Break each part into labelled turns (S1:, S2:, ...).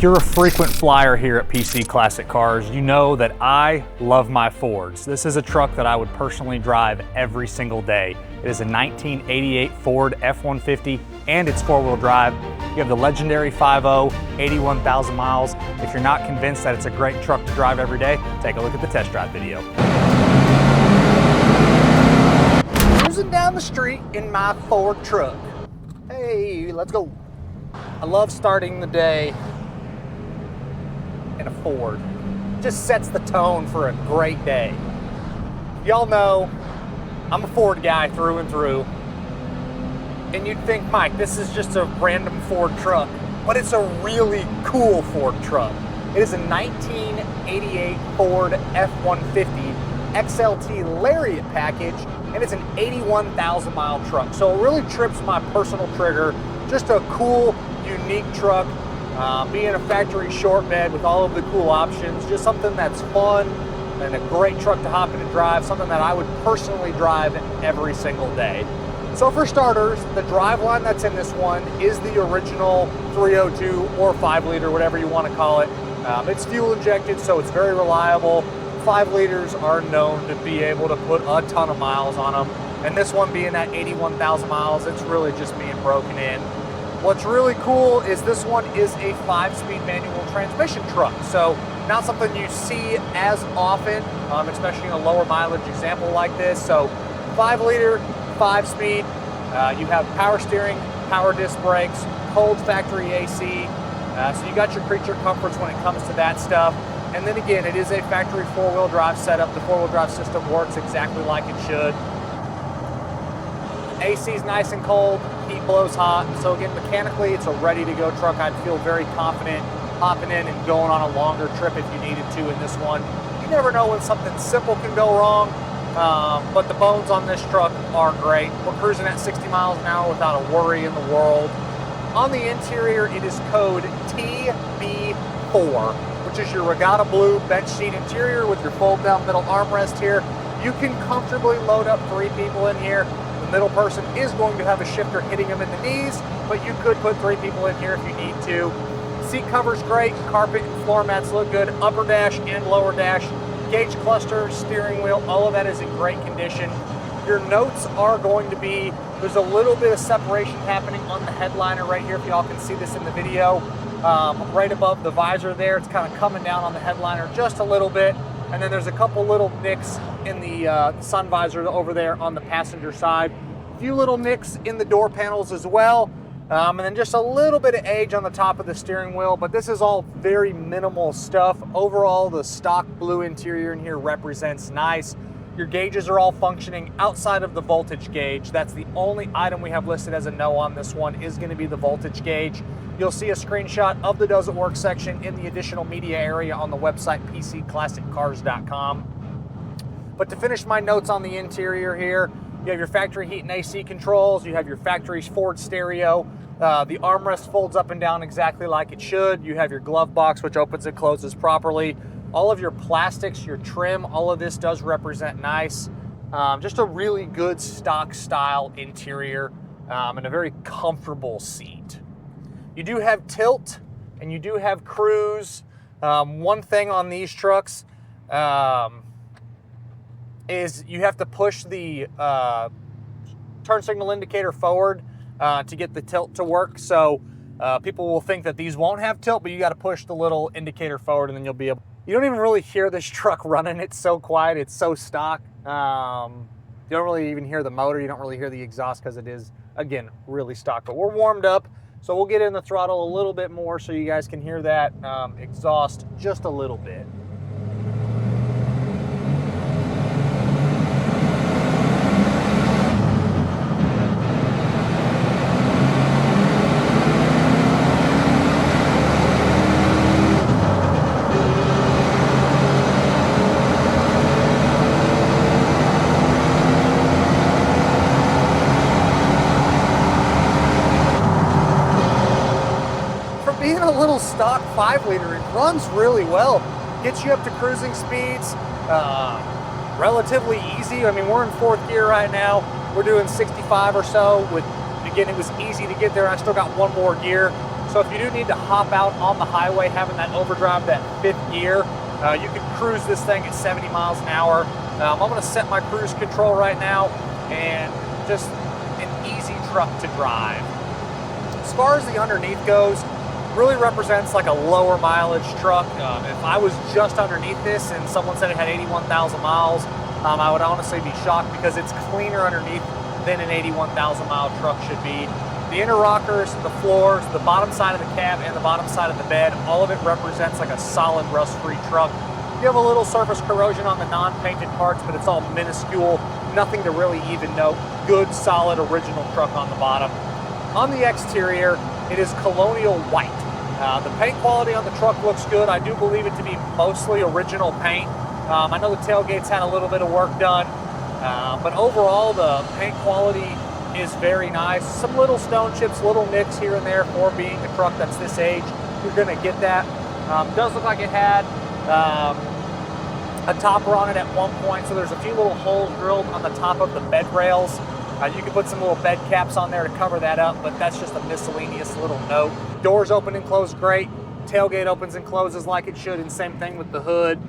S1: If you're a frequent flyer here at PC Classic Cars, you know that I love my Fords. This is a truck that I would personally drive every single day. It is a 1988 Ford F-150 and it's four-wheel drive. You have the legendary 5.0, 81,000 miles. If you're not convinced that it's a great truck to drive every day, take a look at the test drive video. Cruising down the street in my Ford truck. Hey, let's go. I love starting the day in a Ford. Just sets the tone for a great day. Y'all know I'm a Ford guy through and through. And you'd think, Mike, this is just a random Ford truck, but it's a really cool Ford truck. It is a 1988 Ford F-150 XLT Lariat package, and it's an 81,000 mile truck. So it really trips my personal trigger. Just a cool, unique truck. Being a factory short bed with all of the cool options, just something that's fun and a great truck to hop in and drive, something that I would personally drive every single day. So for starters, the driveline that's in this one is the original 302 or 5 liter, whatever you want to call it. It's fuel injected, so it's very reliable. 5 liters are known to be able to put a ton of miles on them. And this one being at 81,000 miles, it's really just being broken in. What's really cool is this one is a 5-speed manual transmission truck. So not something you see as often, especially in a lower mileage example like this. So 5 liter, 5-speed, you have power steering, power disc brakes, cold factory AC. So you got your creature comforts when it comes to that stuff. And then again, it is a factory 4-wheel drive setup. The 4-wheel drive system works exactly like it should. AC is nice and cold, heat blows hot. So again, mechanically, it's a ready-to-go truck. I'd feel very confident hopping in and going on a longer trip if you needed to in this one. You never know when something simple can go wrong, but the bones on this truck are great. We're cruising at 60 miles an hour without a worry in the world. On the interior, it is code TB4, which is your Regatta blue bench seat interior with your fold-down middle armrest here. You can comfortably load up 3 people in here. The middle person is going to have a shifter hitting them in the knees, but you could put 3 people in here if you need to. Seat cover's great, carpet and floor mats look good, upper dash and lower dash, gauge cluster, steering wheel, all of that is in great condition. Your notes are going to be, there's a little bit of separation happening on the headliner right here, if y'all can see this in the video. Right above the visor there, it's kind of coming down on the headliner just a little bit. And then there's a couple little nicks in the sun visor over there on the passenger side. A few little nicks in the door panels as well. And then just a little bit of age on the top of the steering wheel, but this is all very minimal stuff. Overall, the stock blue interior in here represents nice. Your gauges are all functioning outside of the voltage gauge. That's the only item we have listed as a no on this one is going to be the voltage gauge. You'll see a screenshot of the Does It Work section in the additional media area on the website pcclassiccars.com. But to finish my notes on the interior here, you have your factory heat and AC controls, you have your factory Ford stereo, the armrest folds up and down exactly like it should, you have your glove box which opens and closes properly. All of your plastics, your trim, all of this does represent nice. Just a really good stock style interior and a very comfortable seat. You do have tilt and you do have cruise. One thing on these trucks is you have to push the turn signal indicator forward to get the tilt to work. So people will think that these won't have tilt, but you got to push the little indicator forward and then you'll be able. You don't even really hear this truck running. It's so quiet. It's so stock. You don't really even hear the motor. You don't really hear the exhaust because it is, again, really stock. But we're warmed up. So we'll get in the throttle a little bit more so you guys can hear that exhaust just a little bit. A little stock 5 liter, it runs really well, gets you up to cruising speeds relatively easy. I mean, we're in 4th gear right now, we're doing 65 or so with, again, it was easy to get there. I still got 1 more gear, So if you do need to hop out on the highway, having that overdrive, that fifth gear, you can cruise this thing at 70 miles an hour. I'm gonna set my cruise control right now, and just an easy truck to drive. As far as the underneath goes, really represents like a lower mileage truck. If I was just underneath this and someone said it had 81,000 miles, I would honestly be shocked, because it's cleaner underneath than an 81,000 mile truck should be. The inner rockers, the floors, the bottom side of the cab, and the bottom side of the bed, all of it represents like a solid rust-free truck. You have a little surface corrosion on the non-painted parts, but it's all minuscule, nothing to really even note. Good, solid, original truck on the bottom. On the exterior, it is Colonial white. The paint quality on the truck looks good. I do believe it to be mostly original paint. I know the tailgates had a little bit of work done, but overall the paint quality is very nice. Some little stone chips, little nicks here and there for being a truck that's this age. You're gonna get that. Does look like it had a topper on it at one point, so there's a few little holes drilled on the top of the bed rails. You can put some little bed caps on there to cover that up, but that's just a miscellaneous little note. Doors open and close great. Tailgate opens and closes like it should, and same thing with the hood.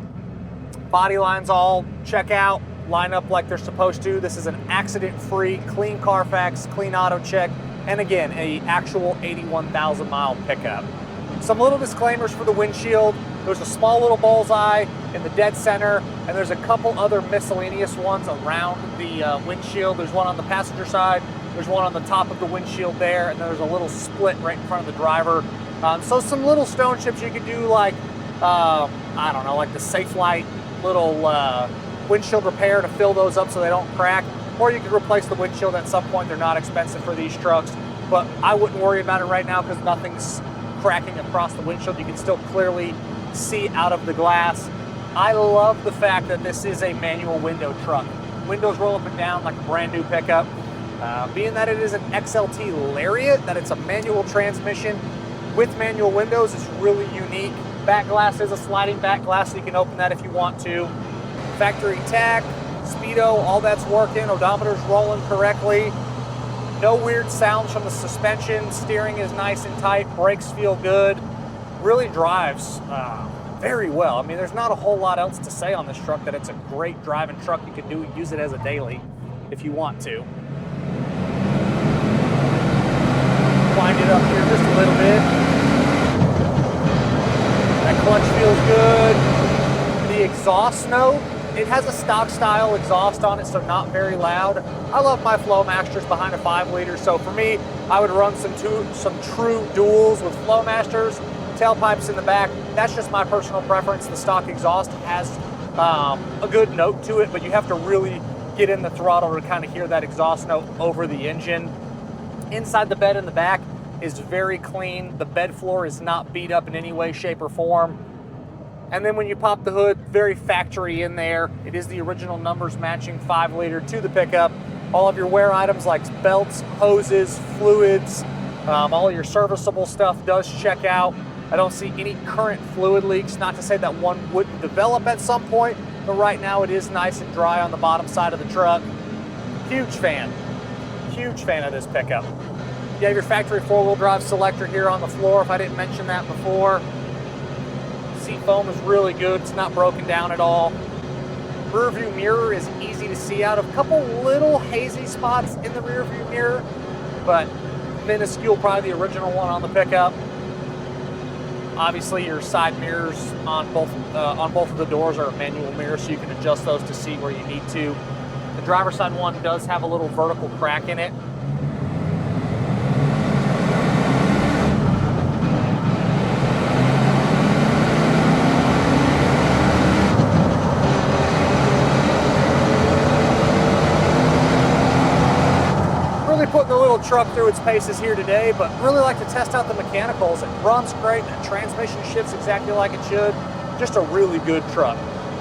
S1: Body lines all check out, line up like they're supposed to. This is an accident-free, clean Carfax, clean Autocheck, and again, an actual 81,000 mile pickup. Some little disclaimers for the windshield. There's a small little bullseye in the dead center, and there's a couple other miscellaneous ones around the windshield. There's one on the passenger side, there's one on the top of the windshield there, and there's a little split right in front of the driver. So some little stone chips you could do, like, I don't know, like the Safe Light little windshield repair to fill those up so they don't crack, or you could replace the windshield at some point. They're not expensive for these trucks, but I wouldn't worry about it right now because nothing's cracking across the windshield. You can still clearly see out of the glass. I love the fact that this is a manual window truck. Windows roll up and down like a brand new pickup. Being that it is an XLT Lariat, that it's a manual transmission with manual windows, is really unique. Back glass is a sliding back glass, so you can open that if you want to. Factory tach, speedo, all that's working. Odometer's rolling correctly. No weird sounds from the suspension. Steering is nice and tight. Brakes feel good. Really drives very well. I mean, there's not a whole lot else to say on this truck, that it's a great driving truck. You can use it as a daily if you want to. Wind it up here just a little bit. That clutch feels good. The exhaust note, it has a stock style exhaust on it, so not very loud. I love my Flowmasters behind a 5 liter, so for me, I would run some true duals with Flowmasters, tailpipes in the back. That's just my personal preference. The stock exhaust has a good note to it, but you have to really get in the throttle to kind of hear that exhaust note over the engine. Inside the bed in the back is very clean. The bed floor is not beat up in any way, shape, or form. And then when you pop the hood, very factory in there. It is the original numbers matching 5 liter to the pickup. All of your wear items like belts, hoses, fluids, all your serviceable stuff does check out. I don't see any current fluid leaks. Not to say that one wouldn't develop at some point, but right now it is nice and dry on the bottom side of the truck. Huge fan of this pickup. You have your factory 4-wheel drive selector here on the floor, if I didn't mention that before. Seat foam is really good. It's not broken down at all. Rear view mirror is easy to see out of. A couple little hazy spots in the rear view mirror, but minuscule, probably the original one on the pickup. Obviously, your side mirrors on both of the doors are manual mirrors, so you can adjust those to see where you need to. The driver's side one does have a little vertical crack in it. Putting the little truck through its paces here today, but really like to test out the mechanicals. It runs great, the transmission shifts exactly like it should. Just a really good truck.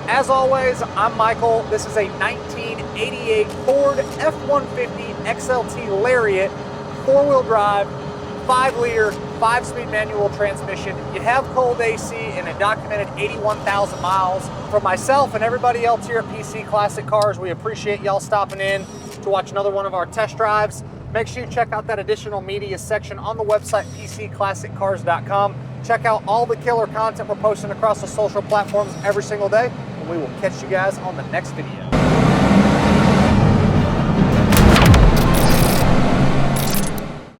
S1: As always, I'm Michael. This is a 1988 Ford F-150 XLT Lariat, 4-wheel drive, 5 liter, 5-speed manual transmission. You have cold AC and a documented 81,000 miles. From myself and everybody else here at PC Classic Cars, we appreciate y'all stopping in to watch another one of our test drives. Make sure you check out that additional media section on the website, pcclassiccars.com. Check out all the killer content we're posting across the social platforms every single day, and we will catch you guys on the next video.